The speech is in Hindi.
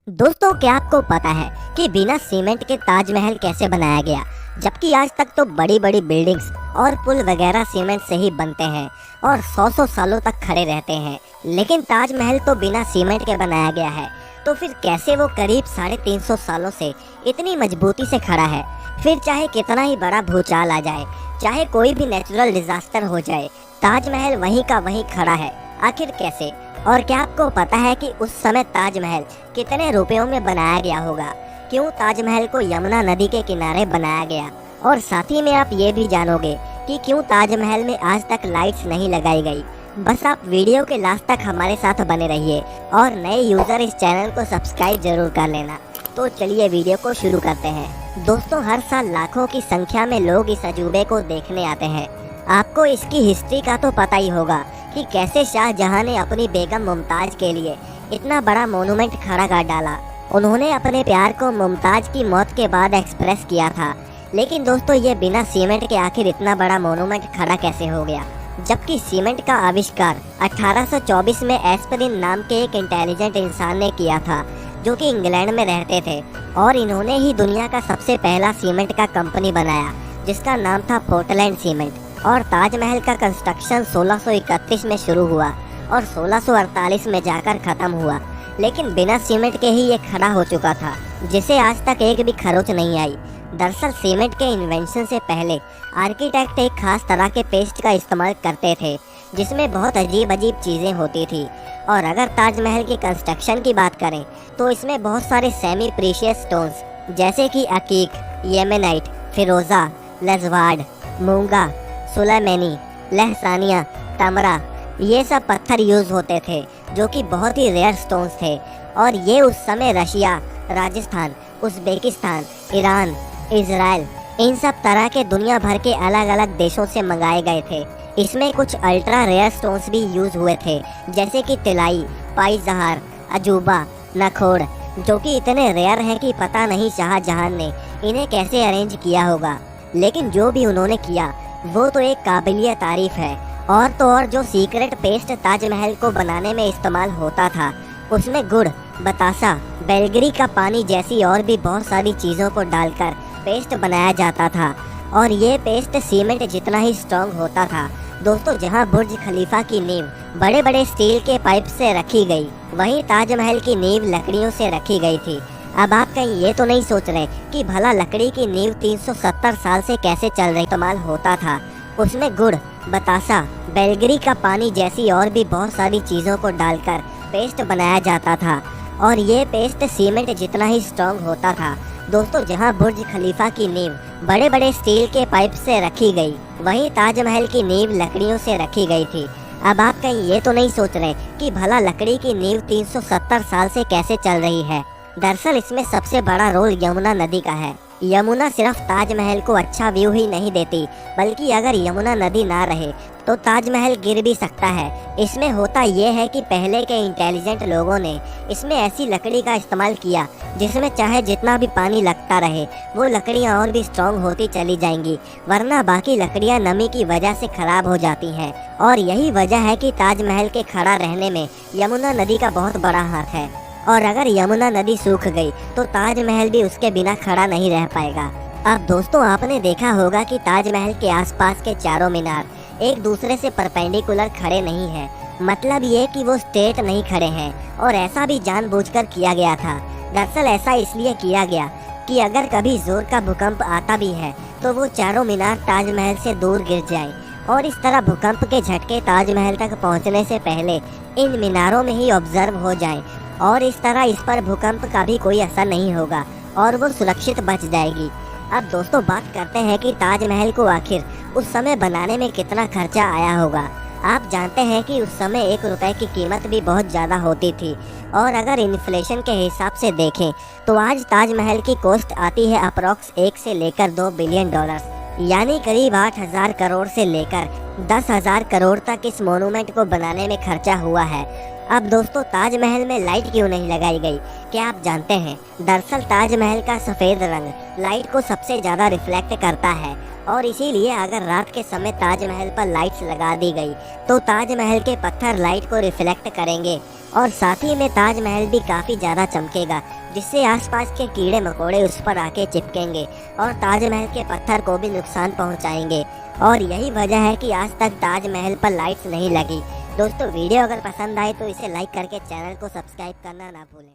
दोस्तों, क्या आपको पता है कि बिना सीमेंट के ताजमहल कैसे बनाया गया? जबकि आज तक तो बड़ी बड़ी बिल्डिंग्स और पुल वगैरह सीमेंट से ही बनते हैं और सौ सौ सालों तक खड़े रहते हैं, लेकिन ताजमहल तो बिना सीमेंट के बनाया गया है। तो फिर कैसे वो करीब 350 सालों से इतनी मजबूती से खड़ा है? फिर चाहे कितना ही बड़ा भूचाल आ जाए, चाहे कोई भी नेचुरल डिजास्टर हो जाए, ताजमहल वहीं का वहीं खड़ा है। आखिर कैसे? और क्या आपको पता है कि उस समय ताजमहल कितने रुपयों में बनाया गया होगा? क्यों ताजमहल को यमुना नदी के किनारे बनाया गया? और साथ ही में आप ये भी जानोगे कि क्यों ताजमहल में आज तक लाइट्स नहीं लगाई गई। बस आप वीडियो के लास्ट तक हमारे साथ बने रहिए और नए यूजर इस चैनल को सब्सक्राइब जरूर कर लेना। तो चलिए वीडियो को शुरू करते हैं। दोस्तों, हर साल लाखों की संख्या में लोग इस अजूबे को देखने आते हैं। आपको इसकी हिस्ट्री का तो पता ही होगा कि कैसे शाहजहां ने अपनी बेगम मुमताज के लिए इतना बड़ा मोनूमेंट खड़ा कर डाला। उन्होंने अपने प्यार को मुमताज की मौत के बाद एक्सप्रेस किया था। लेकिन दोस्तों, ये बिना सीमेंट के आखिर इतना बड़ा मोनूमेंट खड़ा कैसे हो गया? जबकि सीमेंट का आविष्कार 1824 में एस्पिरिन नाम के एक इंटेलिजेंट इंसान ने किया था, जो कि इंग्लैंड में रहते थे, और इन्होंने ही दुनिया का सबसे पहला सीमेंट का कंपनी बनाया, जिसका नाम था पोर्टलैंड सीमेंट। और ताजमहल का कंस्ट्रक्शन 1631 में शुरू हुआ और 1648 में जाकर खत्म हुआ। लेकिन बिना सीमेंट के ही ये खड़ा हो चुका था, जिसे आज तक एक भी खरोच नहीं आई। दरअसल सीमेंट के इन्वेंशन से पहले आर्किटेक्ट एक खास तरह के पेस्ट का इस्तेमाल करते थे, जिसमें बहुत अजीब अजीब चीज़ें होती थी। और अगर ताजमहल की कंस्ट्रक्शन की बात करें तो इसमें बहुत सारे सेमी प्रीशियस स्टोन्स जैसे कि अकीक, येमेनाइट, फिरोज़ा, लजवार्ड, मूंगा, सुलेमानी, लहसानिया, तमरा, ये सब पत्थर यूज होते थे, जो कि बहुत ही रेयर स्टोन्स थे। और ये उस समय Russia, Rajasthan, Uzbekistan, Iran, Israel, इन सब तरह के दुनिया भर के अलग अलग देशों से मंगाए गए थे। इसमें कुछ अल्ट्रा रेयर स्टोन्स भी यूज हुए थे, जैसे कि तिलाई, पाई जहार, अजूबा, नखोड़, जो कि इतने रेयर हैं कि पता नहीं शाहजहां ने इन्हें कैसे अरेंज किया होगा। लेकिन जो भी उन्होंने किया वो तो एक काबिलियत तारीफ है। और तो और जो सीक्रेट पेस्ट ताजमहल को बनाने में इस्तेमाल होता था, उसमें गुड़, बतासा, बेलगरी का पानी जैसी और भी बहुत सारी चीज़ों को डालकर पेस्ट बनाया जाता था। और ये पेस्ट सीमेंट जितना ही स्ट्रॉन्ग होता था। दोस्तों, जहां बुर्ज खलीफा की नींव बड़े बड़े स्टील के पाइप से रखी गई, वहीं ताजमहल की नींव लकड़ियों से रखी गई थी। अब आप कहीं ये तो नहीं सोच रहे कि भला लकड़ी की नींव 370 साल से कैसे चल रही इस्तेमाल होता था? उसमें गुड़, बतासा, बेलगरी का पानी जैसी और भी बहुत सारी चीज़ों को डालकर पेस्ट बनाया जाता था। और ये पेस्ट सीमेंट जितना ही स्ट्रॉन्ग होता था। दोस्तों, जहां बुर्ज खलीफा की नींव बड़े बड़े स्टील के पाइप से रखी गई, वहीं ताजमहल की नींव लकड़ियों से रखी गई थी। अब आप कहीं ये तो नहीं सोच रहे कि भला लकड़ी की नींव 370 साल से कैसे चल रही है? दरअसल इसमें सबसे बड़ा रोल यमुना नदी का है। यमुना सिर्फ ताजमहल को अच्छा व्यू ही नहीं देती, बल्कि अगर यमुना नदी ना रहे तो ताजमहल गिर भी सकता है। इसमें होता यह है कि पहले के इंटेलिजेंट लोगों ने इसमें ऐसी लकड़ी का इस्तेमाल किया जिसमें चाहे जितना भी पानी लगता रहे, वो लकड़ियाँ और भी स्ट्रॉन्ग होती चली जाएंगी, वरना बाकी लकड़ियाँ नमी की वजह से खराब हो जाती हैं। और यही वजह है कि ताजमहल के खड़ा रहने में यमुना नदी का बहुत बड़ा हाथ है। और अगर यमुना नदी सूख गई तो ताजमहल भी उसके बिना खड़ा नहीं रह पाएगा। अब दोस्तों, आपने देखा होगा कि ताजमहल के आसपास के चारों मीनार एक दूसरे से परपेंडिकुलर खड़े नहीं हैं। मतलब ये कि वो स्ट्रेट नहीं खड़े हैं, और ऐसा भी जानबूझकर किया गया था। दरअसल ऐसा इसलिए किया गया कि अगर कभी जोर का भूकंप आता भी है तो वो चारों मीनार ताजमहल से दूर गिर जाएं, और इस तरह भूकंप के झटके ताजमहल तक पहुंचने से पहले इन मीनारों में ही ऑब्जर्व हो जाएं, और इस तरह इस पर भूकंप का भी कोई असर नहीं होगा और वो सुरक्षित बच जाएगी। अब दोस्तों, बात करते हैं कि ताजमहल को आखिर उस समय बनाने में कितना खर्चा आया होगा। आप जानते हैं कि उस समय 1 रुपए की कीमत भी बहुत ज़्यादा होती थी, और अगर इन्फ्लेशन के हिसाब से देखें तो आज ताजमहल की कॉस्ट आती है अप्रॉक्स 1 से लेकर 2 बिलियन डॉलर, यानी करीब 8,000 करोड़ से लेकर 10,000 करोड़ तक इस मोनूमेंट को बनाने में खर्चा हुआ है। अब दोस्तों, ताजमहल में लाइट क्यों नहीं लगाई गई, क्या आप जानते हैं? दरअसल ताजमहल का सफ़ेद रंग लाइट को सबसे ज़्यादा रिफ्लेक्ट करता है और इसीलिए अगर रात के समय ताजमहल पर लाइट्स लगा दी गई तो ताजमहल के पत्थर लाइट को रिफ्लेक्ट करेंगे और साथ ही में ताजमहल भी काफ़ी ज़्यादा चमकेगा, जिससे आसपास के कीड़े मकोड़े उस पर आके चिपकेंगे और ताजमहल के पत्थर को भी नुकसान पहुंचाएंगे। और यही वजह है कि आज तक ताजमहल पर लाइट्स नहीं लगी। दोस्तों, वीडियो अगर पसंद आए तो इसे लाइक करके चैनल को सब्सक्राइब करना ना भूलें।